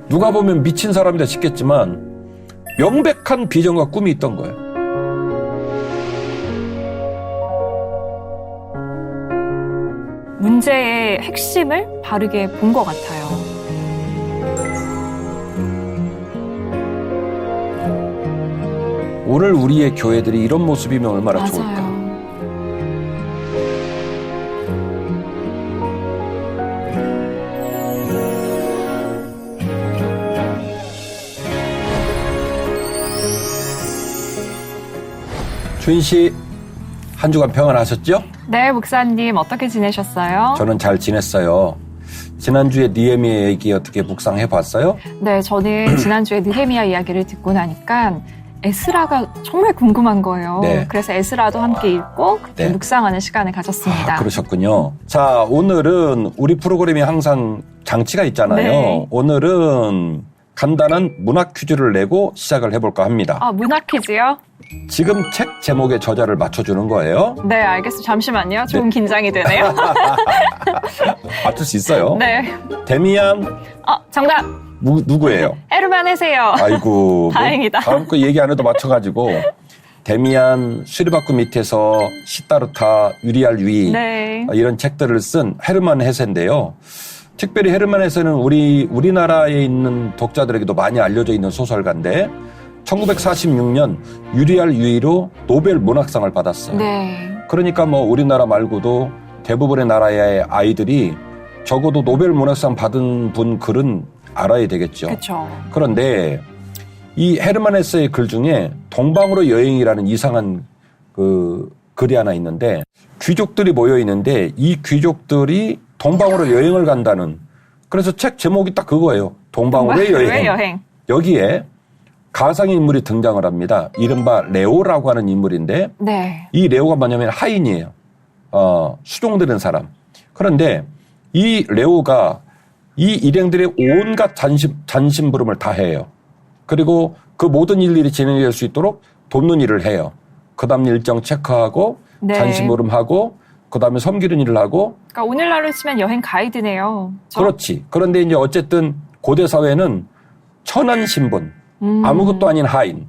누가 보면 미친 사람이다 싶겠지만 명백한 비전과 꿈이 있던 거예요. 문제의 핵심을 바르게 본 것 같아요. 오늘 우리의 교회들이 이런 모습이면 얼마나 맞아요. 좋을까. 주인 씨, 한 주간 평안하셨죠? 네, 목사님 어떻게 지내셨어요? 저는 잘 지냈어요. 지난주에 느헤미야 얘기 어떻게 묵상해봤어요? 네, 저는 지난주에 느헤미야 이야기를 듣고 나니까 에스라가 정말 궁금한 거예요. 네. 그래서 에스라도 함께 읽고 그때 네. 묵상하는 시간을 가졌습니다. 그러셨군요. 자, 오늘은 우리 프로그램이 항상 장치가 있잖아요. 네. 오늘은 간단한 문학 퀴즈를 내고 시작을 해볼까 합니다. 아, 문학 퀴즈요? 지금 책 제목의 저자를 맞춰주는 거예요. 네, 알겠습니다. 잠시만요. 조금 긴장이 되네요. 맞출 수 있어요. 네. 데미안 정답! 누구예요? 헤르만 헤세요. 아이고. 다행이다. 다음 거 얘기 안 해도 맞춰가지고. 데미안, 수리바꾸 밑에서 시타르타, 유리알 위 네. 이런 책들을 쓴 헤르만 헤세인데요. 특별히 헤르만 헤세는 우리나라에 있는 독자들에게도 많이 알려져 있는 소설가인데 1946년 유리알 위로 노벨 문학상을 받았어요. 네. 그러니까 뭐 우리나라 말고도 대부분의 나라의 아이들이 적어도 노벨 문학상 받은 분 글은 알아야 되겠죠. 그렇죠. 그런데 이 헤르만 헤세의 글 중에 동방으로 여행이라는 이상한 그 글이 하나 있는데 귀족들이 모여 있는데 이 귀족들이 동방으로 여행을 간다는 그래서 책 제목이 딱 그거예요. 동방으로의 여행. 여기에 가상의 인물이 등장을 합니다. 이른바 레오라고 하는 인물인데 네. 이 레오가 뭐냐면 하인이에요. 수종되는 사람. 그런데 이 레오가 이 일행들의 온갖 잔심부름을 다 해요. 그리고 그 모든 일들이 진행될 수 있도록 돕는 일을 해요. 그 다음 일정 체크하고 네. 잔심부름하고 그 다음에 섬기는 일을 하고 그러니까 오늘날로 치면 여행 가이드네요. 그렇지. 그런데 이제 어쨌든 고대 사회는 천한 신분, 아무것도 아닌 하인.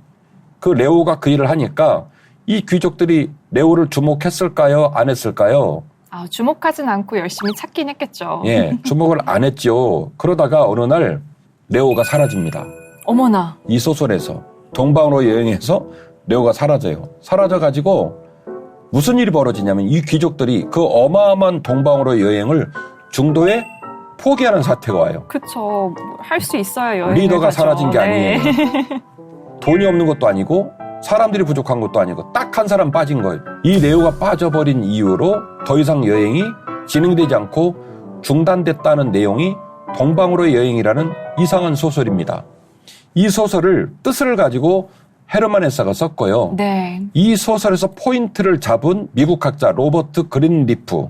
그 레오가 그 일을 하니까 이 귀족들이 레오를 주목했을까요? 안 했을까요? 주목하진 않고 열심히 찾긴 했겠죠. 예, 주목을 안 했죠. 그러다가 어느 날 레오가 사라집니다. 어머나. 이 소설에서 동방으로 여행해서 레오가 사라져요. 사라져가지고 무슨 일이 벌어지냐면 이 귀족들이 그 어마어마한 동방으로 여행을 중도에 포기하는 사태가 와요. 그쵸. 할 수 있어야 여행을 리더가 가죠. 사라진 게 네. 아니에요. 돈이 없는 것도 아니고 사람들이 부족한 것도 아니고 딱 한 사람 빠진 거예요. 이 레오가 빠져버린 이유로 더 이상 여행이 진행되지 않고 중단됐다는 내용이 동방으로의 여행이라는 이상한 소설입니다. 이 소설을 뜻을 가지고 헤르만 헤세가 썼고요. 네. 이 소설에서 포인트를 잡은 미국 학자 로버트 그린리프.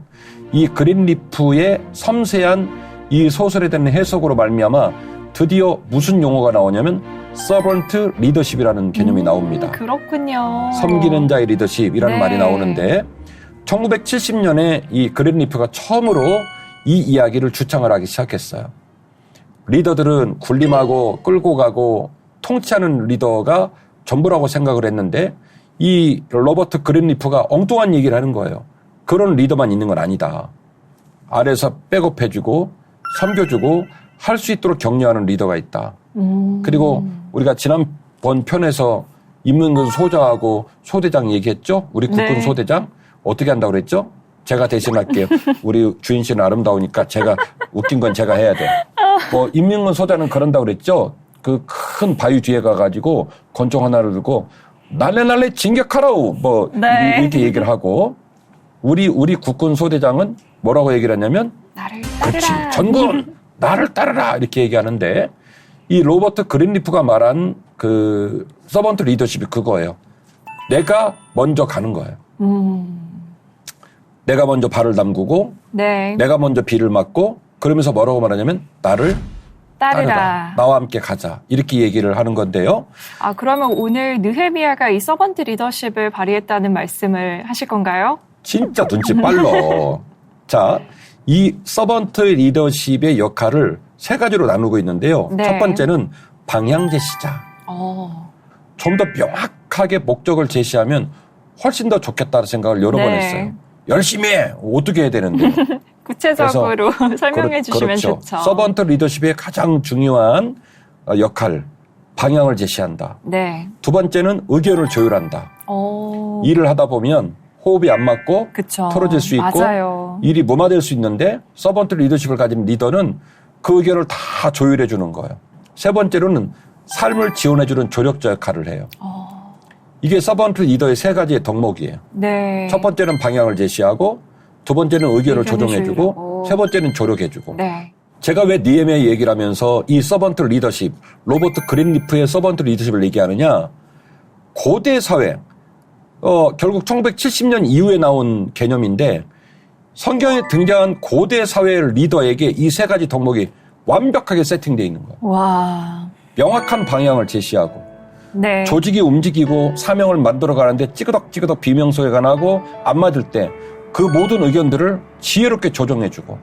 이 그린리프의 섬세한 이 소설에 대한 해석으로 말미암아 드디어 무슨 용어가 나오냐면 서번트 리더십이라는 개념이 나옵니다. 그렇군요. 섬기는 자의 리더십이라는 네. 말이 나오는데 1970년에 이 그린리프가 처음으로 이 이야기를 주창을 하기 시작했어요. 리더들은 군림하고 끌고 가고 통치하는 리더가 전부라고 생각을 했는데 이 로버트 그린리프가 엉뚱한 얘기를 하는 거예요. 그런 리더만 있는 건 아니다. 아래에서 백업해주고 섬겨주고 할 수 있도록 격려하는 리더가 있다. 그리고 우리가 지난번 편에서 임문근 소장하고 소대장 얘기했죠? 우리 국군 네. 소대장 어떻게 한다고 그랬죠? 제가 대신할게요. 우리 주인 씨는 아름다우니까 제가 웃긴 건 제가 해야 돼. 뭐 임문근 소장은 그런다고 그랬죠? 그 큰 바위 뒤에 가가지고 권총 하나를 들고 날래 진격하라우 뭐 네. 이렇게 얘기를 하고 우리 국군 소대장은 뭐라고 얘기를 했냐면 나를 그렇지 따르라. 전군 나를 따르라 이렇게 얘기하는데 이 로버트 그린리프가 말한 그 서번트 리더십이 그거예요. 내가 먼저 가는 거예요. 내가 먼저 발을 담그고 네. 내가 먼저 비를 맞고 그러면서 뭐라고 말하냐면 나를 따르라. 나와 함께 가자. 이렇게 얘기를 하는 건데요. 그러면 오늘 느헤미야가 이 서번트 리더십을 발휘했다는 말씀을 하실 건가요? 진짜 눈치 빨라. 자, 이 서번트 리더십의 역할을 세 가지로 나누고 있는데요. 네. 첫 번째는 방향 제시자. 좀 더 명확하게 목적을 제시하면 훨씬 더 좋겠다는 생각을 여러 번 네. 했어요. 열심히 해! 어떻게 해야 되는데. 구체적으로 설명해 주시면 그렇죠. 좋죠. 서번트 리더십의 가장 중요한 역할, 방향을 제시한다. 네. 두 번째는 의견을 조율한다. 일을 하다 보면 호흡이 안 맞고 그쵸. 틀어질 수 있고 맞아요. 일이 무마될 수 있는데 서번트 리더십을 가진 리더는 그 의견을 다 조율해 주는 거예요. 세 번째로는 삶을 지원해 주는 조력자 역할을 해요. 이게 서번트 리더의 세 가지의 덕목이에요. 네. 첫 번째는 방향을 제시하고 두 번째는 의견을 조정해 주고 조율하고. 세 번째는 조력해 주고 네. 제가 왜 니에미아 얘기를 하면서 이 서번트 리더십, 로버트 그린리프의 서번트 리더십을 얘기하느냐. 고대 사회, 결국 1970년 이후에 나온 개념인데 성경에 등장한 고대 사회의 리더에게 이 세 가지 덕목이 완벽하게 세팅되어 있는 거예요. 와. 명확한 방향을 제시하고 네. 조직이 움직이고 사명을 만들어가는데 찌그덕찌그덕 비명소리가 나고 안 맞을 때 그 모든 의견들을 지혜롭게 조정해주고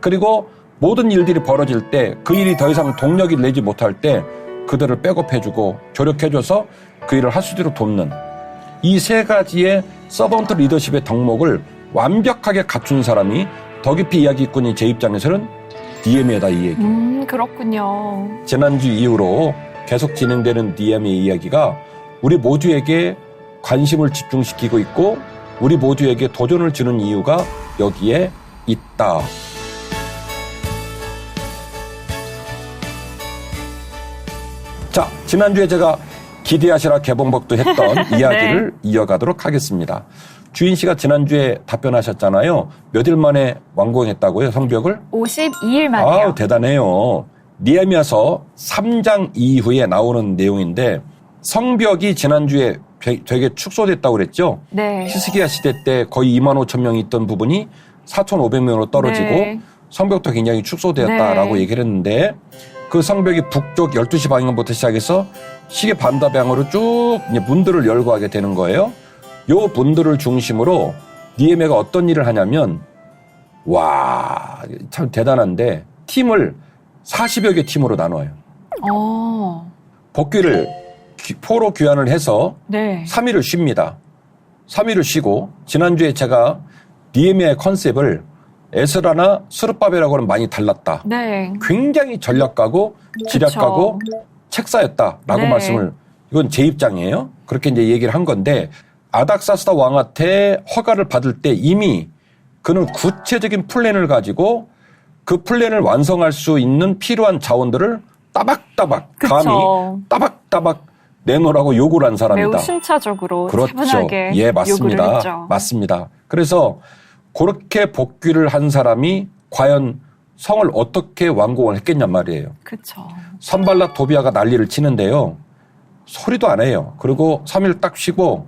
그리고 모든 일들이 벌어질 때 그 일이 더 이상 동력이 내지 못할 때 그들을 백업해주고 조력해줘서 그 일을 할 수 있도록 돕는 이 세 가지의 서번트 리더십의 덕목을 완벽하게 갖춘 사람이 더 깊이 이야기꾼이 제 입장에서는 니에미아다 이 얘기. 그렇군요. 지난주 이후로 계속 진행되는 니에미아 이야기가 우리 모두에게 관심을 집중시키고 있고 우리 모두에게 도전을 주는 이유가 여기에 있다. 자, 지난주에 제가 기대하시라 개봉박도 했던 이야기를 이어가도록 하겠습니다. 주인 씨가 지난주에 답변하셨잖아요. 몇 일 만에 완공했다고요, 성벽을? 52일 만에요. 아우, 대단해요. 니에미아서 3장 이후에 나오는 내용인데 성벽이 지난주에 되게 축소됐다고 그랬죠? 네. 히스기야 시대 때 거의 2만 5천 명이 있던 부분이 4,500명으로 떨어지고 네. 성벽도 굉장히 축소되었다라고 네. 얘기를 했는데 그 성벽이 북쪽 12시 방향부터 시작해서 시계 반다방으로 쭉 이제 문들을 열고 하게 되는 거예요. 요 문들을 중심으로 니에미아가 어떤 일을 하냐면 와, 참 대단한데 팀을 40여 개 팀으로 나눠요. 복귀를 포로 귀환을 해서 네. 3일을 쉽니다. 3일을 쉬고 지난주에 제가 니에미아의 컨셉을 에스라나 스룹바벨하고는 많이 달랐다. 네. 굉장히 전략가고 지략가고 책사였다라고 네. 말씀을 이건 제 입장이에요. 그렇게 이제 얘기를 한 건데 아닥사스다 왕한테 허가를 받을 때 이미 그는 구체적인 플랜을 가지고 그 플랜을 완성할 수 있는 필요한 자원들을 따박따박 감히 따박따박 내놓으라고 요구를 한 사람이다. 매우 순차적으로 그렇죠. 차분하게 예, 요구를 맞습니다. 했죠. 맞습니다. 그래서 그렇게 복귀를 한 사람이 과연 성을 어떻게 완공을 했겠냔 말이에요. 그렇죠. 산발랏 도비아가 난리를 치는데요. 소리도 안 해요. 그리고 3일 딱 쉬고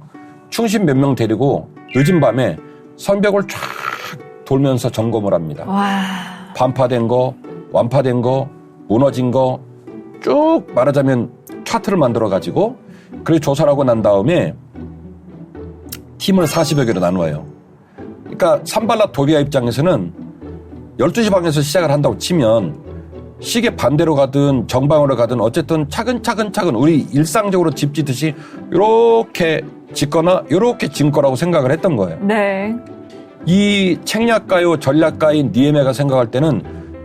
충신 몇 명 데리고 늦은 밤에 성벽을 쫙 돌면서 점검을 합니다. 와. 반파된 거, 완파된 거, 무너진 거 쭉 말하자면 차트를 만들어가지고 그래서 조사를 하고 난 다음에 팀을 40여 개로 나누어요. 그러니까 산발랏 도비아 입장에서는 12시 방에서 시작을 한다고 치면 시계 반대로 가든 정방으로 가든 어쨌든 차근차근 우리 일상적으로 집 짓듯이 이렇게 짓거나 이렇게 짓 거라고 생각을 했던 거예요. 네. 이 책략가요 전략가인 니에미아가 생각할 때는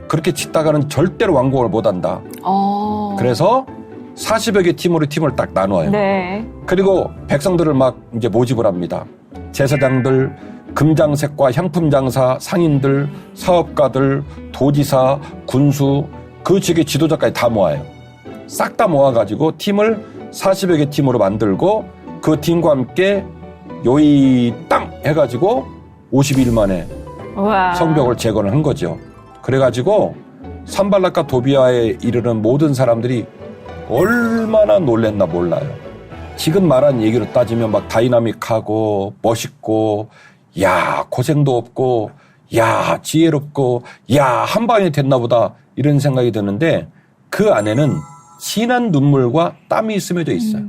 그렇게 짓다가는 절대로 완공을 못한다. 그래서 40여 개 팀으로 팀을 딱 나누어요. 네. 그리고 백성들을 막 이제 모집을 합니다. 제사장들, 금장색과 향품장사, 상인들, 사업가들, 도지사, 군수, 그 지역의 지도자까지 다 모아요. 싹 다 모아가지고 팀을 40여 개 팀으로 만들고 그 팀과 함께 요이 땅 해가지고 50일 만에 우와. 성벽을 재건을 한 거죠. 그래가지고 산발랏과 도비아에 이르는 모든 사람들이 얼마나 놀랬나 몰라요. 지금 말한 얘기로 따지면 막 다이나믹하고 멋있고 야 고생도 없고 야 지혜롭고 야 한 방에 됐나 보다 이런 생각이 드는데 그 안에는 진한 눈물과 땀이 스며져 있어요.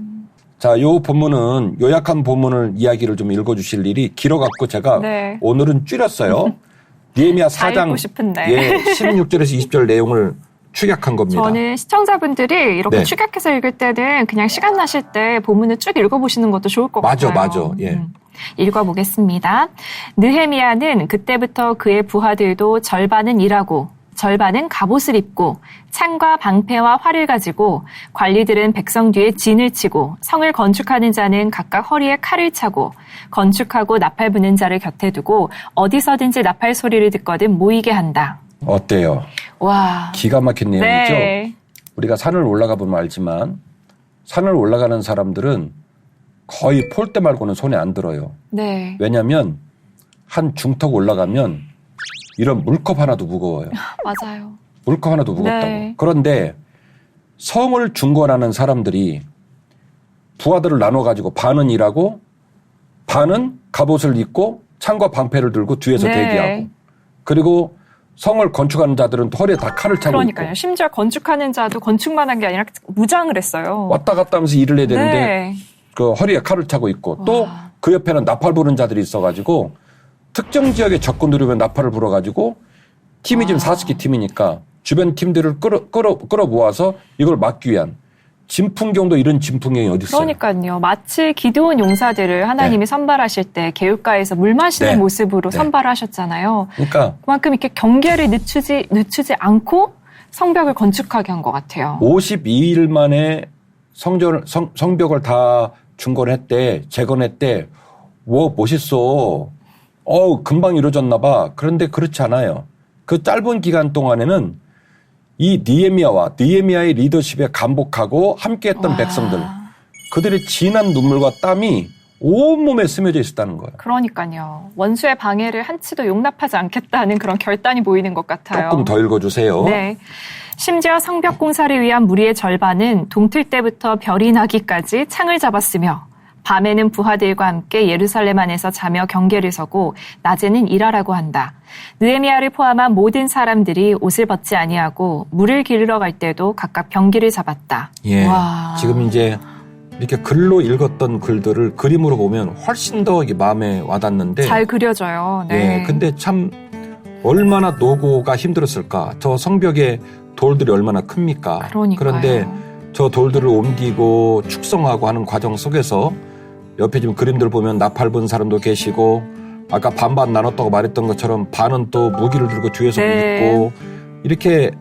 자, 요 본문은 요약한 본문을 이야기를 좀 읽어주실 일이 길어갖고 제가 네. 오늘은 줄였어요. 니에미아 다 4장 읽고 싶은데. 예, 16절에서 20절 내용을 축약한 겁니다. 저는 시청자분들이 이렇게 네. 축약해서 읽을 때는 그냥 시간 나실 때 본문을 쭉 읽어보시는 것도 좋을 것 같아요. 맞아. 예. 읽어보겠습니다. 느헤미야는 그때부터 그의 부하들도 절반은 일하고 절반은 갑옷을 입고 창과 방패와 활을 가지고 관리들은 백성 뒤에 진을 치고 성을 건축하는 자는 각각 허리에 칼을 차고 건축하고 나팔 부는 자를 곁에 두고 어디서든지 나팔 소리를 듣거든 모이게 한다. 어때요? 와. 기가 막힌 내용이죠? 네. 우리가 산을 올라가 보면 알지만 산을 올라가는 사람들은 거의 폴대 말고는 손에 안 들어요. 네. 왜냐하면 한 중턱 올라가면 이런 물컵 하나도 무거워요. 맞아요. 물컵 하나도 무겁다고. 네. 그런데 성을 중건하는 사람들이 부하들을 나눠가지고 반은 일하고 반은 갑옷을 입고 창과 방패를 들고 뒤에서 네. 대기하고 그리고 성을 건축하는 자들은 허리에 다 칼을 차고 그러니까요. 있고 심지어 건축하는 자도 건축만 한 게 아니라 무장을 했어요. 왔다 갔다 하면서 일을 해야 되는데 네. 그 허리에 칼을 차고 있고 또 와. 그 옆에는 나팔 부는 자들이 있어가지고 특정 지역에 접근 누르면 나팔을 불어가지고 팀이 지금 40개 팀이니까 주변 팀들을 끌어 모아서 이걸 막기 위한 진풍경도 이런 진풍경이 어디 있어요? 그러니까요. 마치 기드온 용사들을 하나님이 네. 선발하실 때 개울가에서 물 마시는 네. 모습으로 네. 선발하셨잖아요. 그러니까 그만큼 이렇게 경계를 늦추지 않고 성벽을 건축하게 한 것 같아요. 52일 만에 성벽을 다 중건했대, 재건했대. 와, 멋있어. 금방 이루어졌나 봐. 그런데 그렇지 않아요. 그 짧은 기간 동안에는 이 느헤미야의 리더십에 감복하고 함께했던 와. 백성들, 그들의 진한 눈물과 땀이 온몸에 스며져 있었다는 거예요. 그러니까요. 원수의 방해를 한치도 용납하지 않겠다는 그런 결단이 보이는 것 같아요. 조금 더 읽어주세요. 네. 심지어 성벽 공사를 위한 무리의 절반은 동틀 때부터 별이 나기까지 창을 잡았으며 밤에는 부하들과 함께 예루살렘 안에서 자며 경계를 서고 낮에는 일하라고 한다. 느헤미야를 포함한 모든 사람들이 옷을 벗지 아니하고 물을 기르러 갈 때도 각각 병기를 잡았다. 예. 와. 지금 이제 이렇게 글로 읽었던 글들을 그림으로 보면 훨씬 더 이게 마음에 와닿는데. 잘 그려져요. 네. 예. 근데 참 얼마나 노고가 힘들었을까. 저 성벽의 돌들이 얼마나 큽니까. 그러니까요. 그런데 저 돌들을 옮기고 축성하고 하는 과정 속에서 옆에 지금 그림들 보면 나팔 분 사람도 계시고 아까 반반 나눴다고 말했던 것처럼 반은 또 무기를 들고 뒤에서 네. 있고 이렇게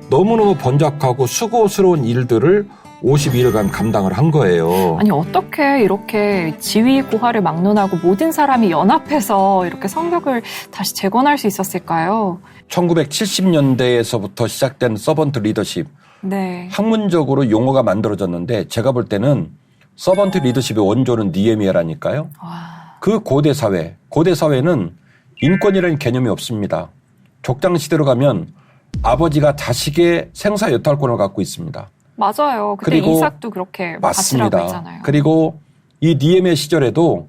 너무너무 번잡하고 수고스러운 일들을 52일간 감당을 한 거예요. 아니 어떻게 이렇게 지위 고하를 막론하고 모든 사람이 연합해서 이렇게 성벽을 다시 재건할 수 있었을까요? 1970년대에서부터 시작된 서번트 리더십. 네. 학문적으로 용어가 만들어졌는데 제가 볼 때는 서번트 리더십의 원조는 느헤미야라니까요. 와. 그 고대 사회는 인권이라는 개념이 없습니다. 족장 시대로 가면 아버지가 자식의 생사 여탈권을 갖고 있습니다. 맞아요. 그때 그리고 이삭도 그렇게 바치라고 했잖아요. 그리고 이 느헤미야 시절에도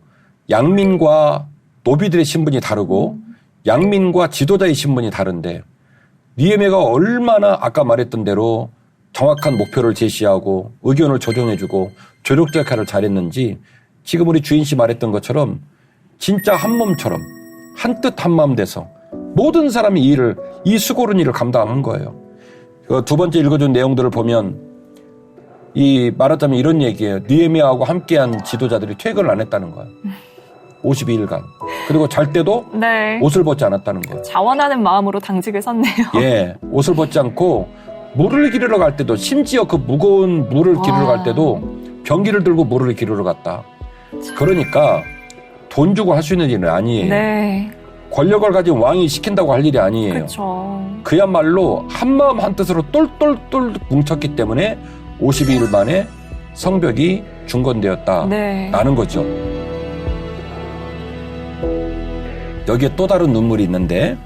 양민과 노비들의 신분이 다르고 양민과 지도자의 신분이 다른데 느헤미야가 얼마나 아까 말했던 대로 정확한 목표를 제시하고 의견을 조정해주고 조력자 역할을 잘했는지 지금 우리 주인 씨 말했던 것처럼 진짜 한 몸처럼 한뜻 한마음 돼서 모든 사람이 이 수고로운 일을 감당한 거예요. 두 번째 읽어준 내용들을 보면 말하자면 이런 얘기예요. 느헤미야하고 함께한 지도자들이 퇴근을 안 했다는 거예요. 52일간. 그리고 잘 때도 네. 옷을 벗지 않았다는 거예요. 자원하는 마음으로 당직을 섰네요. 예, 옷을 벗지 않고 물을 기르러 갈 때도 심지어 그 무거운 물을 기르러 갈 때도 병기를 들고 물을 기르러 갔다. 그러니까 돈 주고 할 수 있는 일은 아니에요. 네. 권력을 가진 왕이 시킨다고 할 일이 아니에요. 그렇죠. 그야말로 한마음 한뜻으로 똘똘똘 뭉쳤기 때문에 52일 만에 성벽이 중건되었다라는 네. 거죠. 여기에 또 다른 눈물이 있는데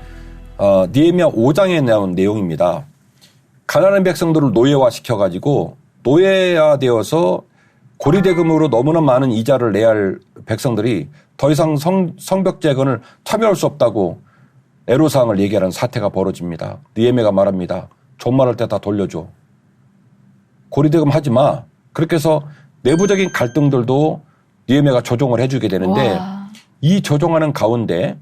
느헤미야 5장에 나온 내용입니다. 가난한 백성들을 노예화시켜가지고 노예화되어서 고리대금으로 너무나 많은 이자를 내야 할 백성들이 더 이상 성벽 재건을 참여할 수 없다고 애로사항을 얘기하는 사태가 벌어집니다. 느헤미야가 말합니다. 존말할 때 다 돌려줘. 고리대금 하지 마. 그렇게 해서 내부적인 갈등들도 느헤미야가 조정을 해주게 되는데 와. 이 조정하는 가운데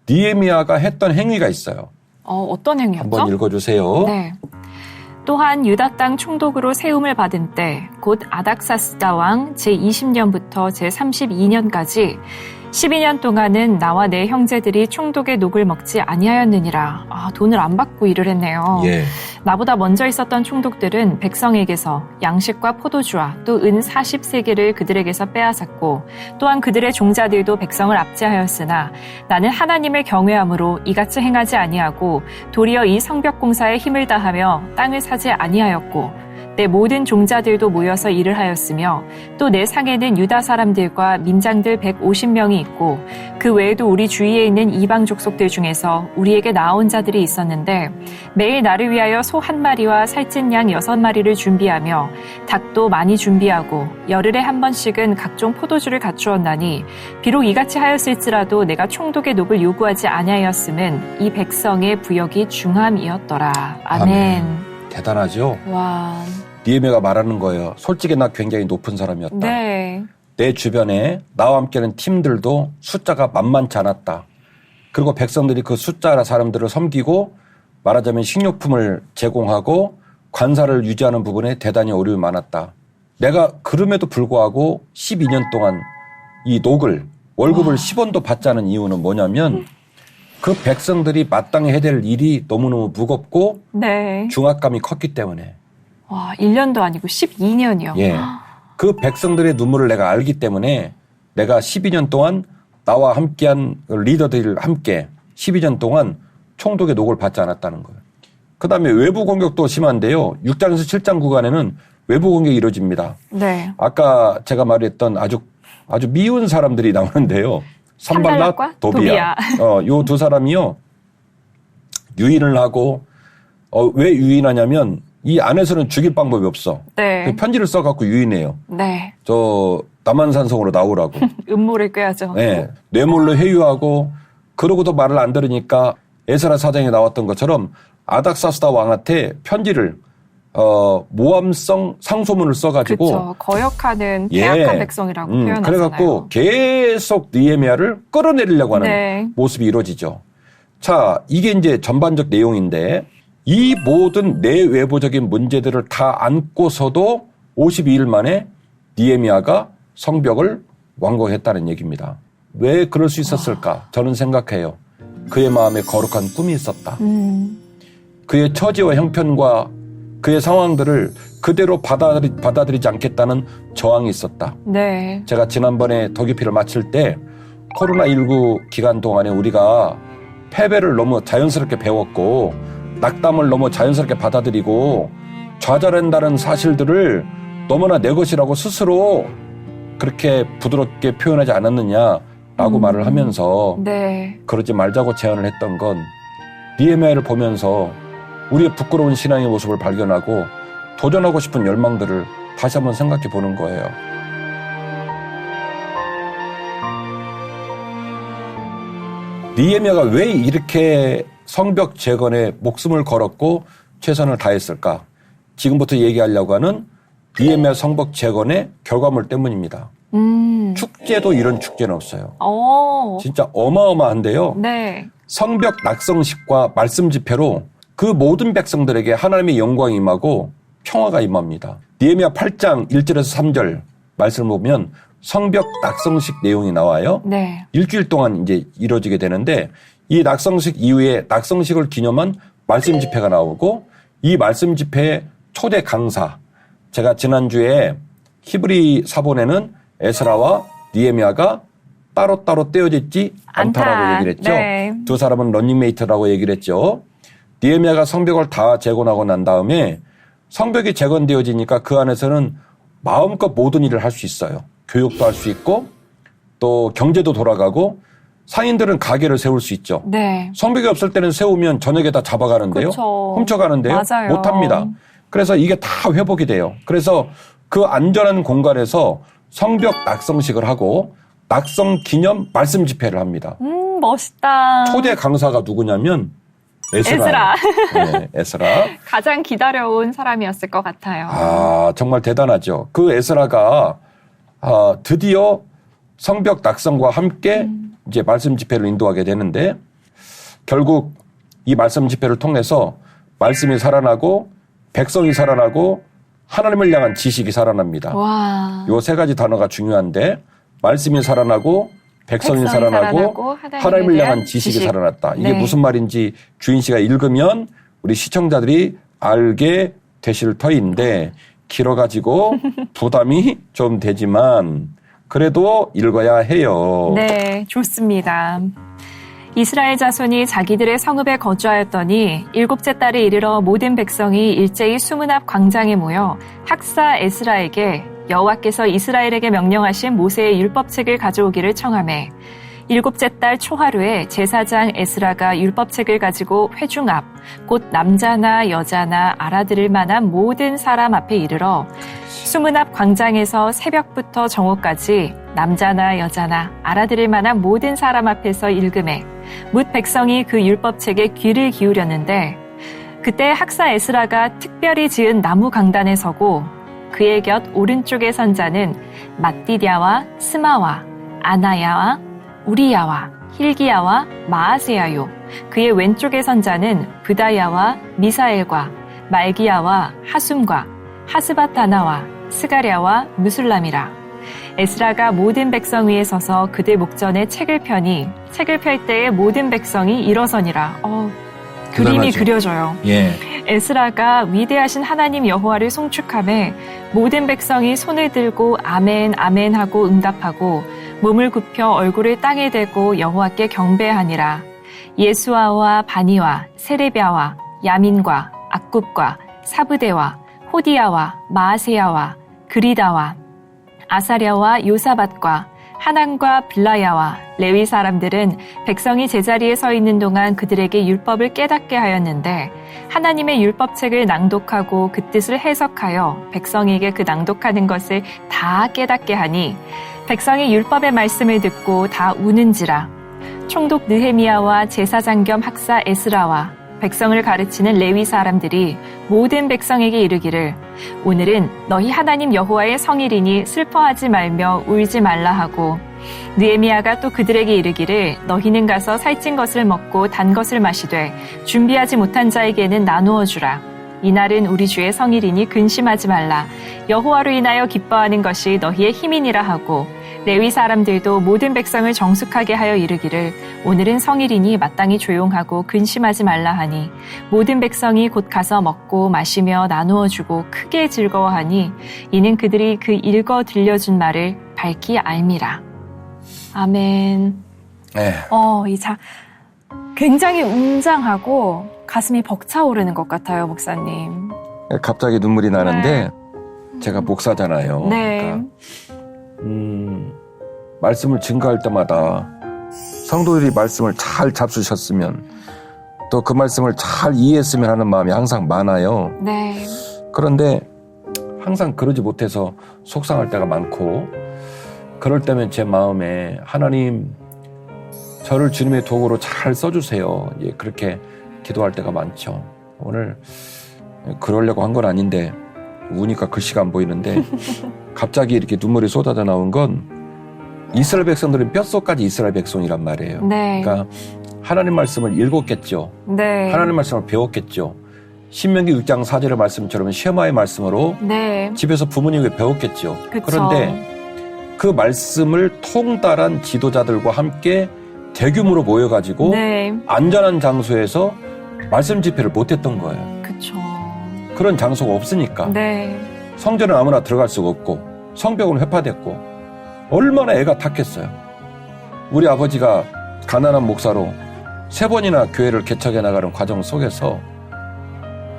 느헤미야가 했던 행위가 있어요. 어떤 행위였죠? 한번 읽어주세요. 네. 또한 유다 땅 총독으로 세움을 받은 때 곧 아닥사스다 왕 제20년부터 제32년까지 12년 동안은 나와 내 형제들이 총독의 녹을 먹지 아니하였느니라. 돈을 안 받고 일을 했네요. 예. 나보다 먼저 있었던 총독들은 백성에게서 양식과 포도주와 또 은 40세계를 그들에게서 빼앗았고 또한 그들의 종자들도 백성을 압제하였으나 나는 하나님을 경외함으로 이같이 행하지 아니하고 도리어 이 성벽 공사에 힘을 다하며 땅을 사지 아니하였고 내 모든 종자들도 모여서 일을 하였으며 또 내 상에는 유다 사람들과 민장들 150명이 있고 그 외에도 우리 주위에 있는 이방 족속들 중에서 우리에게 나온 자들이 있었는데 매일 나를 위하여 소 1마리와 살찐 양 6마리를 준비하며 닭도 많이 준비하고 열흘에 한 번씩은 각종 포도주를 갖추었나니 비록 이같이 하였을지라도 내가 총독의 녹을 요구하지 아니하였음은 이 백성의 부역이 중함이었더라. 아멘. 대단하죠? 와. 니에미아가 말하는 거예요. 솔직히 나 굉장히 높은 사람이었다. 네. 내 주변에 나와 함께하는 팀들도 숫자가 만만치 않았다. 그리고 백성들이 그 숫자 사람들을 섬기고 말하자면 식료품을 제공하고 관사를 유지하는 부분에 대단히 어려움이 많았다. 내가 그럼에도 불구하고 12년 동안 이 녹을 월급을 10원도 받지 않은 이유는 뭐냐면 그 백성들이 마땅히 해야 될 일이 너무너무 무겁고 네. 중압감이 컸기 때문에. 와, 1년도 아니고 12년이요. 예. 그 백성들의 눈물을 내가 알기 때문에 내가 12년 동안 나와 함께한 리더들이 함께 12년 동안 총독의 녹을 받지 않았다는 거예요. 그 다음에 외부 공격도 심한데요. 6장에서 7장 구간에는 외부 공격이 이루어집니다. 네. 아까 제가 말했던 아주 미운 사람들이 나오는데요. 산발랏, 도비야. 요 두 사람이요. 유인을 하고, 왜 유인하냐면, 이 안에서는 죽일 방법이 없어. 네. 그 편지를 써갖고 유인해요. 네. 남한산성으로 나오라고. 음모를 꾀하죠. 네. 뇌물로 회유하고, 그러고도 말을 안 들으니까 에스라 사장에 나왔던 것처럼 아닥사스다 왕한테 편지를, 모함성 상소문을 써가지고. 그렇죠. 거역하는 계약한 백성이라고 표현하잖아요. 그래갖고 계속 느헤미야를 끌어내리려고 하는 네. 모습이 이루어지죠. 자, 이게 이제 전반적 내용인데 이 모든 내외부적인 문제들을 다 안고서도 52일 만에 느헤미야가 성벽을 완공했다는 얘기입니다. 왜 그럴 수 있었을까? 저는 생각해요. 그의 마음에 거룩한 꿈이 있었다. 그의 처지와 형편과 그의 상황들을 그대로 받아들이지 않겠다는 저항이 있었다. 네. 제가 지난번에 덕유피를 마칠 때 코로나19 기간 동안에 우리가 패배를 너무 자연스럽게 배웠고 낙담을 너무 자연스럽게 받아들이고 좌절한다는 사실들을 너무나 내 것이라고 스스로 그렇게 부드럽게 표현하지 않았느냐라고 말을 하면서 네. 그러지 말자고 제안을 했던 건 느헤미야를 보면서 우리의 부끄러운 신앙의 모습을 발견하고 도전하고 싶은 열망들을 다시 한번 생각해 보는 거예요. 느헤미야가 왜 이렇게 성벽 재건에 목숨을 걸었고 최선을 다했을까? 지금부터 얘기하려고 하는 느헤미야 성벽 재건의 결과물 때문입니다. 축제도 이런 축제는 없어요. 진짜 어마어마한데요. 네. 성벽 낙성식과 말씀 집회로 그 모든 백성들에게 하나님의 영광이 임하고 평화가 임합니다. 느헤미야 8장 1절에서 3절 말씀을 보면 성벽 낙성식 내용이 나와요. 네. 일주일 동안 이제 이루어지게 되는데 이 낙성식 이후에 낙성식을 기념한 말씀 집회가 나오고 이 말씀 집회의 초대 강사, 제가 지난주에 히브리 사본에는 에스라와 느헤미야가 따로따로 떼어져 있지 않다라고 얘기를 했죠. 네. 두 사람은 런닝메이트라고 얘기를 했죠. 느헤미야가 성벽을 다 재건하고 난 다음에 성벽이 재건되어지니까 그 안에서는 마음껏 모든 일을 할 수 있어요. 교육도 할 수 있고 또 경제도 돌아가고 상인들은 가게를 세울 수 있죠. 네. 성벽이 없을 때는 세우면 저녁에 다 잡아가는데요. 그렇죠. 훔쳐가는데요. 맞아요. 못합니다. 그래서 이게 다 회복이 돼요. 그래서 그 안전한 공간에서 성벽 낙성식을 하고 낙성 기념 말씀 집회를 합니다. 멋있다. 초대 강사가 누구냐면 에스라. 네, 에스라. 가장 기다려온 사람이었을 것 같아요. 아, 정말 대단하죠. 그 에스라가 드디어 성벽 낙성과 함께 이제 말씀 집회를 인도하게 되는데 결국 이 말씀 집회를 통해서 말씀이 살아나고 백성이 살아나고 하나님을 향한 지식이 살아납니다. 와. 요 세 가지 단어가 중요한데 말씀이 살아나고 백성이 살아나고 하나님을 향한 지식이 살아났다. 이게 네. 무슨 말인지 주인 씨가 읽으면 우리 시청자들이 알게 되실 터인데 길어가지고 부담이 좀 되지만 그래도 읽어야 해요. 네, 좋습니다. 이스라엘 자손이 자기들의 성읍에 거주하였더니 일곱째 달에 이르러 모든 백성이 일제히 수문 앞 광장에 모여 학사 에스라에게 여호와께서 이스라엘에게 명령하신 모세의 율법책을 가져오기를 청하매 일곱째 달 초하루에 제사장 에스라가 율법책을 가지고 회중 앞 곧 남자나 여자나 알아들을 만한 모든 사람 앞에 이르러 수문 앞 광장에서 새벽부터 정오까지 남자나 여자나 알아들을 만한 모든 사람 앞에서 읽음에 뭇 백성이 그 율법책에 귀를 기울였는데 그때 학사 에스라가 특별히 지은 나무 강단에 서고 그의 곁 오른쪽에 선 자는 mat디디아와 스마와 아나야와 우리야와 힐기야와 마아세야요. 그의 왼쪽에 선 자는 브다야와 미사엘과 말기야와 하숨과 하스바타나와 스가랴와 무술람이라. 에스라가 모든 백성 위에 서서 그들 목전에 책을 펴니 책을 펼 때에 모든 백성이 일어서니라. 그림이 그려져요. 예. 에스라가 위대하신 하나님 여호와를 송축하며 모든 백성이 손을 들고 아멘 아멘 하고 응답하고 몸을 굽혀 얼굴을 땅에 대고 여호와께 경배하니라. 예수아와 바니와 세레비아와 야민과 악굽과 사브데와 호디야와 마아세야와 그리다와 아사랴와 요사밧과 하난과 블라야와 레위 사람들은 백성이 제자리에 서 있는 동안 그들에게 율법을 깨닫게 하였는데 하나님의 율법책을 낭독하고 그 뜻을 해석하여 백성에게 그 낭독하는 것을 다 깨닫게 하니 백성이 율법의 말씀을 듣고 다 우는지라. 총독 느헤미야와 제사장 겸 학사 에스라와 백성을 가르치는 레위 사람들이 모든 백성에게 이르기를 오늘은 너희 하나님 여호와의 성일이니 슬퍼하지 말며 울지 말라 하고 느헤미야가 또 그들에게 이르기를 너희는 가서 살찐 것을 먹고 단 것을 마시되 준비하지 못한 자에게는 나누어 주라. 이날은 우리 주의 성일이니 근심하지 말라. 여호와로 인하여 기뻐하는 것이 너희의 힘이니라 하고 레위 사람들도 모든 백성을 정숙하게 하여 이르기를 오늘은 성일이니 마땅히 조용하고 근심하지 말라 하니 모든 백성이 곧 가서 먹고 마시며 나누어 주고 크게 즐거워하니 이는 그들이 그 읽어 들려준 말을 밝히 알미라. 아멘. 네. 굉장히 웅장하고 가슴이 벅차오르는 것 같아요, 목사님. 갑자기 눈물이 나는데 제가 목사잖아요. 네. 그러니까 말씀을 증거할 때마다 성도들이 말씀을 잘 잡수셨으면 또 그 말씀을 잘 이해했으면 하는 마음이 항상 많아요. 네. 그런데 항상 그러지 못해서 속상할 때가 많고 그럴 때면 제 마음에 하나님 저를 주님의 도구로 잘 써주세요. 예, 그렇게 기도할 때가 많죠. 오늘 그러려고 한 건 아닌데 우니까 글씨가 안 보이는데 갑자기 이렇게 눈물이 쏟아져 나온 건 이스라엘 백성들은 뼛속까지 이스라엘 백성이란 말이에요. 네. 그러니까 하나님 말씀을 읽었겠죠. 네. 하나님 말씀을 배웠겠죠. 신명기 6장 4절의 말씀처럼 쉐마의 말씀으로 네. 집에서 부모님에게 배웠겠죠. 그쵸. 그런데 그 말씀을 통달한 지도자들과 함께 대규모로 모여가지고 네. 안전한 장소에서 말씀 집회를 못했던 거예요. 그쵸. 그런 장소가 없으니까. 네. 성전은 아무나 들어갈 수가 없고 성벽은 회파됐고 얼마나 애가 탔겠어요. 우리 아버지가 가난한 목사로 3번이나 교회를 개척해 나가는 과정 속에서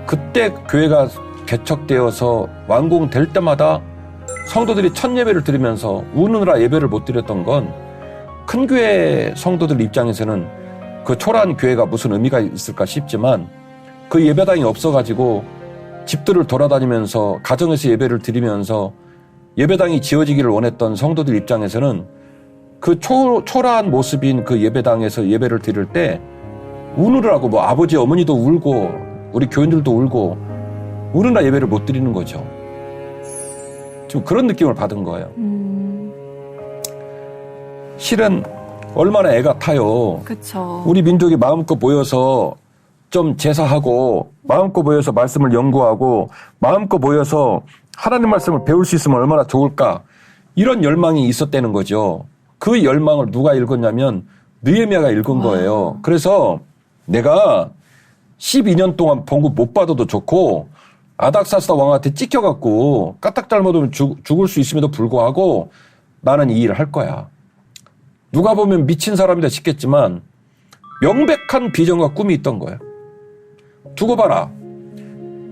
그때 교회가 개척되어서 완공될 때마다 성도들이 첫 예배를 드리면서 우느라 예배를 못 드렸던 건 큰 교회 성도들 입장에서는 그 초라한 교회가 무슨 의미가 있을까 싶지만 그 예배당이 없어가지고 집들을 돌아다니면서 가정에서 예배를 드리면서 예배당이 지어지기를 원했던 성도들 입장에서는 그 초라한 모습인 그 예배당에서 예배를 드릴 때 우느라고 뭐 아버지 어머니도 울고 우리 교인들도 울고 우느라 예배를 못 드리는 거죠. 좀 그런 느낌을 받은 거예요. 실은 얼마나 애가 타요. 그쵸. 우리 민족이 마음껏 모여서 좀 제사하고 마음껏 모여서 말씀을 연구하고 마음껏 모여서 하나님 말씀을 배울 수 있으면 얼마나 좋을까 이런 열망이 있었다는 거죠. 그 열망을 누가 읽었냐면 느헤미야가 읽은 거예요. 그래서 내가 12년 동안 봉급 못 받아도 좋고 아닥사스다 왕한테 찍혀갖고 까딱 잘못하면 죽을 수 있음에도 불구하고 나는 이 일을 할 거야. 누가 보면 미친 사람이다 싶겠지만 명백한 비전과 꿈이 있던 거예요. 두고 봐라.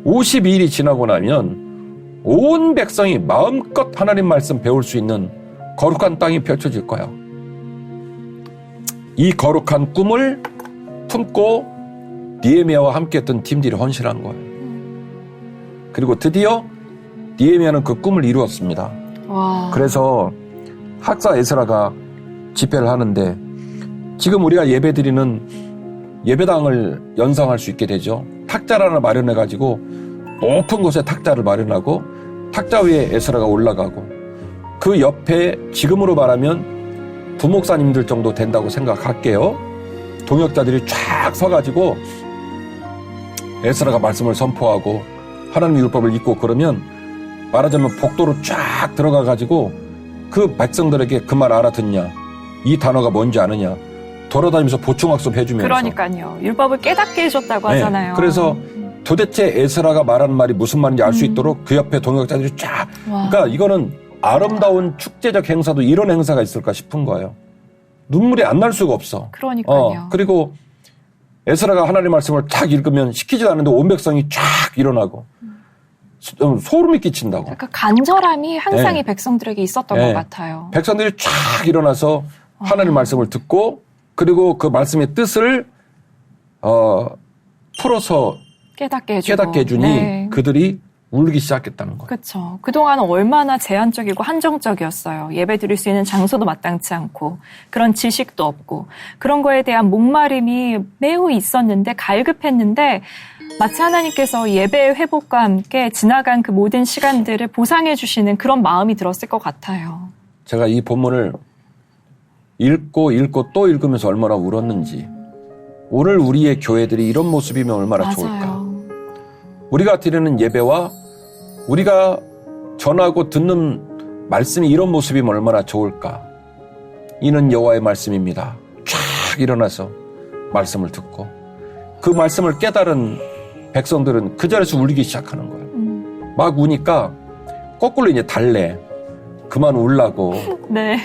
52일이 지나고 나면 온 백성이 마음껏 하나님 말씀 배울 수 있는 거룩한 땅이 펼쳐질 거야. 이 거룩한 꿈을 품고 느헤미야와 함께했던 팀들이 헌신한 거예요. 그리고 드디어 느헤미야는 그 꿈을 이루었습니다. 와. 그래서 학사 에스라가 집회를 하는데 지금 우리가 예배드리는 예배당을 연상할 수 있게 되죠. 탁자를 하나 마련해가지고 높은 곳에 탁자를 마련하고 탁자 위에 에스라가 올라가고 그 옆에 지금으로 말하면 부목사님들 정도 된다고 생각할게요. 동역자들이 쫙 서가지고 에스라가 말씀을 선포하고 하나님의 율법을 읽고 그러면 말하자면 복도로 쫙 들어가가지고 그 백성들에게 그 말 알아듣냐, 이 단어가 뭔지 아느냐, 돌아다니면서 보충학습 해주면서. 그러니까요. 율법을 깨닫게 해줬다고 하잖아요. 그래서 도대체 에스라가 말하는 말이 무슨 말인지 알 수 있도록 그 옆에 동역자들이 쫙. 와. 그러니까 이거는 아름다운 축제적 행사도 이런 행사가 있을까 싶은 거예요. 눈물이 안 날 수가 없어. 그러니까요. 그리고 에스라가 하나님의 말씀을 탁 읽으면 시키지도 않는데 온 백성이 쫙 일어나고 소름이 끼친다고. 그러니까 간절함이 항상 이 백성들에게 있었던 것 같아요. 백성들이 쫙 일어나서 하나님의 말씀을 듣고 그리고 그 말씀의 뜻을 풀어서 깨닫게 해주니 그들이 울기 시작했다는 거예요. 그렇죠. 그동안 얼마나 제한적이고 한정적이었어요. 예배 드릴 수 있는 장소도 마땅치 않고 그런 지식도 없고 그런 거에 대한 목마름이 매우 있었는데 갈급했는데 마치 하나님께서 예배의 회복과 함께 지나간 그 모든 시간들을 보상해 주시는 그런 마음이 들었을 것 같아요. 제가 이 본문을 읽고 또 읽으면서 얼마나 울었는지 오늘 우리의 교회들이 이런 모습이면 얼마나 맞아요. 좋을까. 우리가 드리는 예배와 우리가 전하고 듣는 말씀이 이런 모습이면 얼마나 좋을까. 이는 여호와의 말씀입니다. 쫙 일어나서 말씀을 듣고 그 말씀을 깨달은 백성들은 그 자리에서 울기 시작하는 거예요. 막 우니까 거꾸로 이제 달래. 그만 울라고. 네.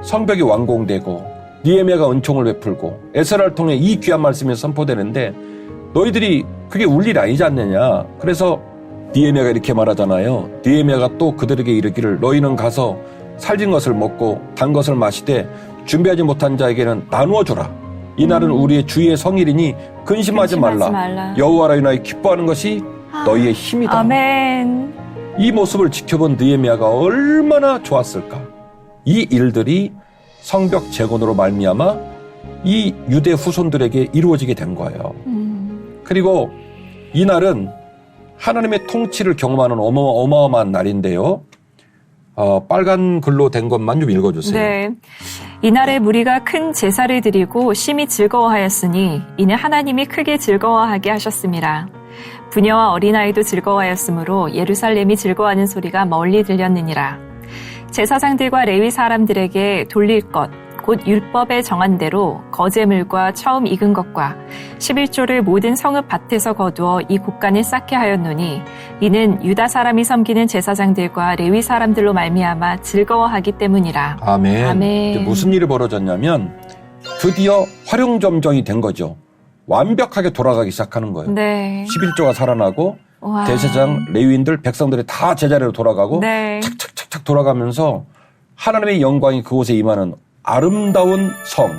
성벽이 완공되고 느헤미야가 은총을 베풀고 에스라를 통해 이 귀한 말씀이 선포되는데 너희들이 그게 울 일 아니지 않느냐. 그래서 느헤미야가 이렇게 말하잖아요. 느헤미야가 또 그들에게 이르기를 너희는 가서 살진 것을 먹고 단 것을 마시되 준비하지 못한 자에게는 나누어 주라. 이날은 우리의 주의 성일이니 근심하지 말라. 여호와로 인하여 기뻐하는 것이 너희의 힘이다. 아멘. 이 모습을 지켜본 느헤미야가 얼마나 좋았을까. 이 일들이 성벽 재건으로 말미암아 이 유대 후손들에게 이루어지게 된 거예요. 그리고 이날은 하나님의 통치를 경험하는 어마어마한 날인데요. 빨간 글로 된 것만 좀 읽어주세요. 네. 이날에 무리가 큰 제사를 드리고 심히 즐거워하였으니 이는 하나님이 크게 즐거워하게 하셨습니다. 부녀와 어린아이도 즐거워하였으므로 예루살렘이 즐거워하는 소리가 멀리 들렸느니라. 제사장들과 레위 사람들에게 돌릴 것, 곧 율법에 정한 대로 거제물과 처음 익은 것과 11조를 모든 성읍 밭에서 거두어 이 곳간을 쌓게 하였노니 이는 유다 사람이 섬기는 제사장들과 레위 사람들로 말미암아 즐거워하기 때문이라. 아멘. 아멘. 이제 무슨 일이 벌어졌냐면 드디어 활용점정이 된 거죠. 완벽하게 돌아가기 시작하는 거예요. 네. 11조가 살아나고 와. 대제사장, 레위인들, 백성들이 다 제자리로 돌아가고 네. 착착착착 돌아가면서 하나님의 영광이 그곳에 임하는 아름다운 성,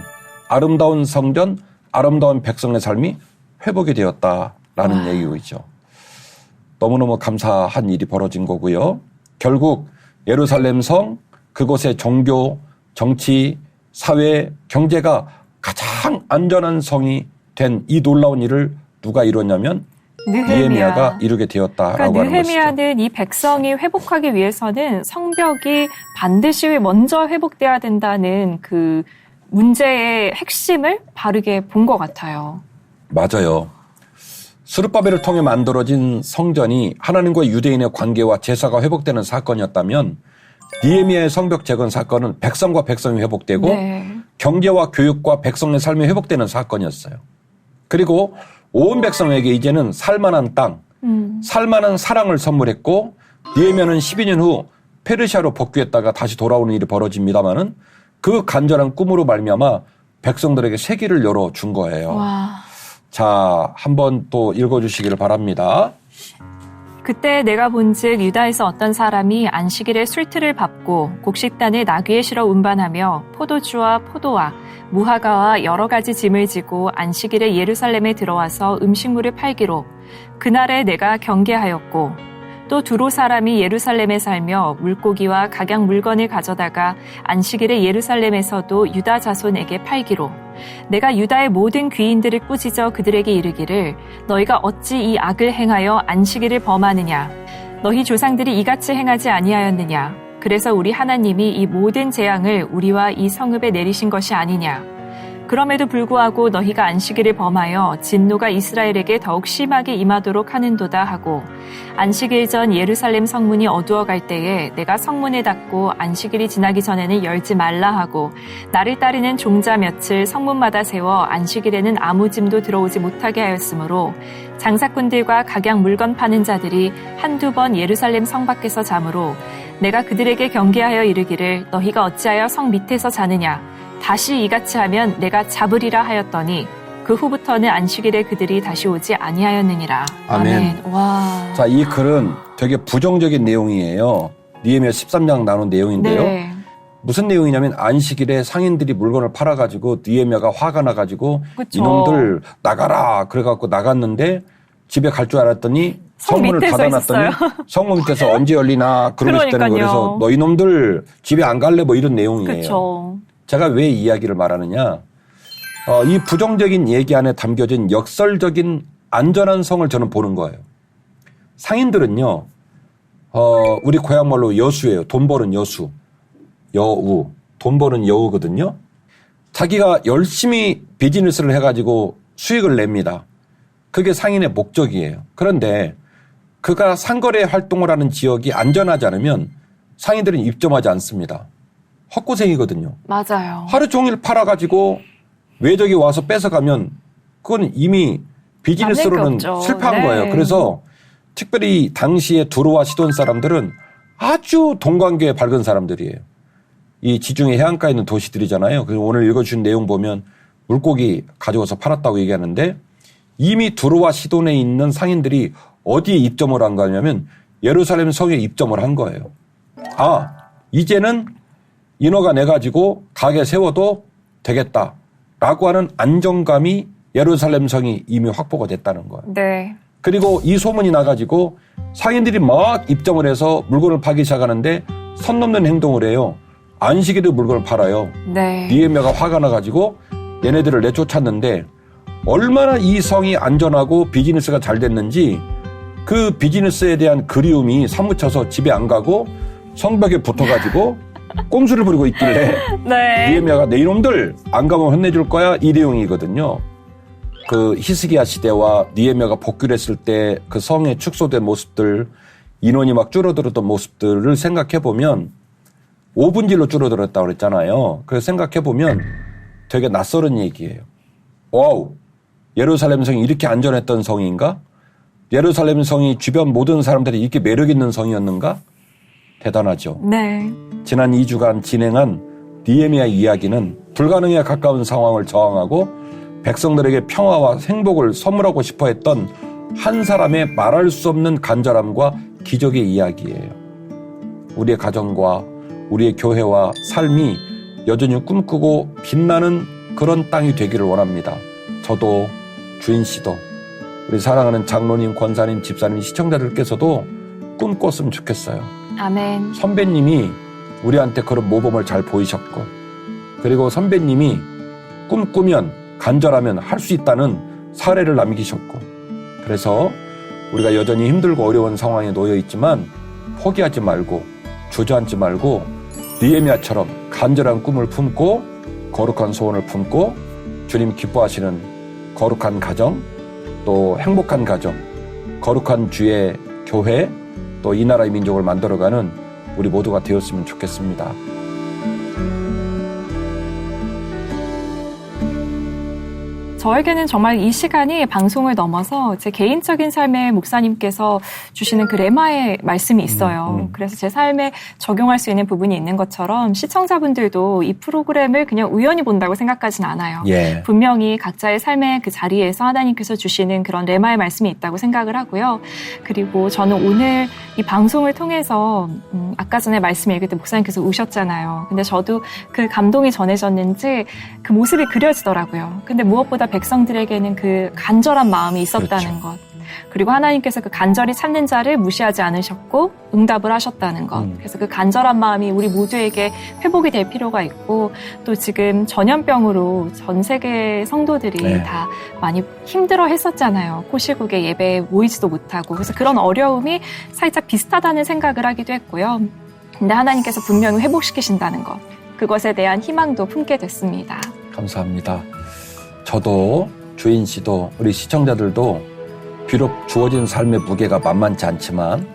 아름다운 성전, 아름다운 백성의 삶이 회복이 되었다라는 얘기죠. 너무너무 감사한 일이 벌어진 거고요. 결국 예루살렘 성, 그곳의 종교, 정치, 사회, 경제가 가장 안전한 성이 된 이 놀라운 일을 누가 이뤘냐면 느헤미야가 이루게 되었다라고 그러니까 하는 것이죠. 느헤미야는 이 백성이 회복하기 위해서는 성벽이 반드시 먼저 회복돼야 된다는 그 문제의 핵심을 바르게 본 것 같아요. 맞아요. 스룹바벨을 통해 만들어진 성전이 하나님과 유대인의 관계와 제사가 회복되는 사건이었다면 느헤미야의 성벽 재건 사건은 백성과 백성이 회복되고 네. 경제와 교육과 백성의 삶이 회복되는 사건이었어요. 그리고 온 백성에게 이제는 살만한 땅, 살만한 사랑을 선물했고 느헤미야는 12년 후 페르시아로 복귀했다가 다시 돌아오는 일이 벌어집니다마는 그 간절한 꿈으로 말미암아 백성들에게 세기를 열어준 거예요. 와. 자, 한번 또 읽어주시기를 바랍니다. 그때 내가 본즉 유다에서 어떤 사람이 안식일에 술틀을 밟고 곡식단에 나귀에 실어 운반하며 포도주와 포도와 무화과와 여러 가지 짐을 지고 안식일에 예루살렘에 들어와서 음식물을 팔기로 그날에 내가 경계하였고 또 두로 사람이 예루살렘에 살며 물고기와 각양 물건을 가져다가 안식일에 예루살렘에서도 유다 자손에게 팔기로 내가 유다의 모든 귀인들을 꾸짖어 그들에게 이르기를 너희가 어찌 이 악을 행하여 안식일을 범하느냐 너희 조상들이 이같이 행하지 아니하였느냐 그래서 우리 하나님이 이 모든 재앙을 우리와 이 성읍에 내리신 것이 아니냐 그럼에도 불구하고 너희가 안식일을 범하여 진노가 이스라엘에게 더욱 심하게 임하도록 하는도다 하고 안식일 전 예루살렘 성문이 어두워갈 때에 내가 성문을 닫고 안식일이 지나기 전에는 열지 말라 하고 나를 따르는 종자 며칠 성문마다 세워 안식일에는 아무 짐도 들어오지 못하게 하였으므로 장사꾼들과 각양 물건 파는 자들이 한두 번 예루살렘 성 밖에서 자므로 내가 그들에게 경계하여 이르기를 너희가 어찌하여 성 밑에서 자느냐 다시 이같이 하면 내가 잡으리라 하였더니 그 후부터는 안식일에 그들이 다시 오지 아니하였느니라. 아멘. 와. 자, 이 글은 되게 부정적인 내용이에요. 느헤미야 13장 나눈 내용인데요. 네. 무슨 내용이냐면 안식일에 상인들이 물건을 팔아가지고 느헤미야가 화가 나가지고 그쵸. 이놈들 나가라 그래갖고 나갔는데 집에 갈 줄 알았더니 성문을 닫아놨더니 성문 밑에서 언제 열리나 그러고 있다는 거예요. 그래서 너 이놈들 집에 안 갈래 뭐 이런 내용이에요. 그쵸. 제가 왜 이 이야기를 말하느냐. 이 부정적인 얘기 안에 담겨진 역설적인 안전한 성을 저는 보는 거예요. 상인들은요, 우리 고향말로 여수예요. 돈 버는 여수. 여우. 돈 버는 여우거든요. 자기가 열심히 비즈니스를 해가지고 수익을 냅니다. 그게 상인의 목적이에요. 그런데 그가 상거래 활동을 하는 지역이 안전하지 않으면 상인들은 입점하지 않습니다. 헛고생이거든요. 맞아요. 하루 종일 팔아가지고 외적이 와서 뺏어가면 그건 이미 비즈니스로는 실패한 네. 거예요. 그래서 특별히 당시에 두로와 시돈 사람들은 아주 동관계에 밝은 사람들이에요. 이 지중해 해안가에 있는 도시들이잖아요. 그래서 오늘 읽어준 내용 보면 물고기 가져와서 팔았다고 얘기하는데 이미 두로와 시돈에 있는 상인들이 어디에 입점을 한 거냐면 예루살렘 성에 입점을 한 거예요. 아, 이제는 인허가 내가지고 가게 세워도 되겠다라고 하는 안정감이 예루살렘 성이 이미 확보가 됐다는 거예요. 네. 그리고 이 소문이 나가지고 상인들이 막 입점을 해서 물건을 파기 시작하는데 선 넘는 행동을 해요. 안식일에 물건을 팔아요. 네. 느헤미야가 화가 나가지고 얘네들을 내쫓았는데 얼마나 이 성이 안전하고 비즈니스가 잘 됐는지 그 비즈니스에 대한 그리움이 사무쳐서 집에 안 가고 성벽에 붙어가지고 꼼수를 부리고 있길래 네. 느헤미야가 내 이놈들 안 가면 혼내줄 거야 이 내용이거든요. 그 히스기야 시대와 느헤미야가 복귀를 했을 때 그 성에 축소된 모습들 인원이 막 줄어들었던 모습들을 생각해보면 5분질로 줄어들었다고 그랬잖아요. 그래서 생각해보면 되게 낯설은 얘기예요. 와우, 예루살렘 성이 이렇게 안전했던 성인가? 예루살렘 성이 주변 모든 사람들이 이렇게 매력 있는 성이었는가? 대단하죠. 네. 지난 2주간 진행한 느헤미야 이야기는 불가능에 가까운 상황을 저항하고 백성들에게 평화와 행복을 선물하고 싶어 했던 한 사람의 말할 수 없는 간절함과 기적의 이야기예요. 우리의 가정과 우리의 교회와 삶이 여전히 꿈꾸고 빛나는 그런 땅이 되기를 원합니다. 저도 주인 씨도 우리 사랑하는 장로님, 권사님, 집사님, 시청자들께서도 꿈꿨으면 좋겠어요. 아멘. 선배님이 우리한테 그런 모범을 잘 보이셨고 그리고 선배님이 꿈꾸면 간절하면 할 수 있다는 사례를 남기셨고 그래서 우리가 여전히 힘들고 어려운 상황에 놓여 있지만 포기하지 말고 주저앉지 말고 느헤미야처럼 간절한 꿈을 품고 거룩한 소원을 품고 주님 기뻐하시는 거룩한 가정 또 행복한 가정, 거룩한 주의 교회, 또 이 나라의 민족을 만들어가는 우리 모두가 되었으면 좋겠습니다. 저에게는 정말 이 시간이 방송을 넘어서 제 개인적인 삶에 목사님께서 주시는 그 레마의 말씀이 있어요. 그래서 제 삶에 적용할 수 있는 부분이 있는 것처럼 시청자분들도 이 프로그램을 그냥 우연히 본다고 생각하진 않아요. 예. 분명히 각자의 삶의 그 자리에서 하나님께서 주시는 그런 레마의 말씀이 있다고 생각을 하고요. 그리고 저는 오늘 이 방송을 통해서 아까 전에 말씀 읽을 때 목사님께서 우셨잖아요. 근데 저도 그 감동이 전해졌는지 그 모습이 그려지더라고요. 근데 무엇보다 백성들에게는 그 간절한 마음이 있었다는 것. 그리고 하나님께서 그 간절히 찾는 자를 무시하지 않으셨고 응답을 하셨다는 것. 그래서 그 간절한 마음이 우리 모두에게 회복이 될 필요가 있고 또 지금 전염병으로 전 세계 성도들이 다 많이 힘들어 했었잖아요. 코시국에 예배에 모이지도 못하고. 그래서 그런 어려움이 살짝 비슷하다는 생각을 하기도 했고요. 근데 하나님께서 분명히 회복시키신다는 것. 그것에 대한 희망도 품게 됐습니다. 감사합니다. 저도 주인 씨도 우리 시청자들도 비록 주어진 삶의 무게가 만만치 않지만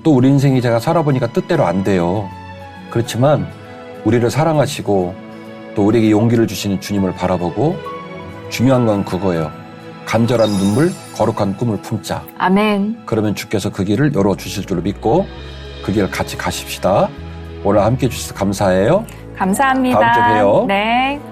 또 우리 인생이 제가 살아보니까 뜻대로 안 돼요. 그렇지만 우리를 사랑하시고 또 우리에게 용기를 주시는 주님을 바라보고 중요한 건 그거예요. 간절한 눈물, 거룩한 꿈을 품자. 아멘. 그러면 주께서 그 길을 열어주실 줄로 믿고 그 길을 같이 가십시다. 오늘 함께해 주셔서 감사해요. 감사합니다. 다음 주에 봬요. 네.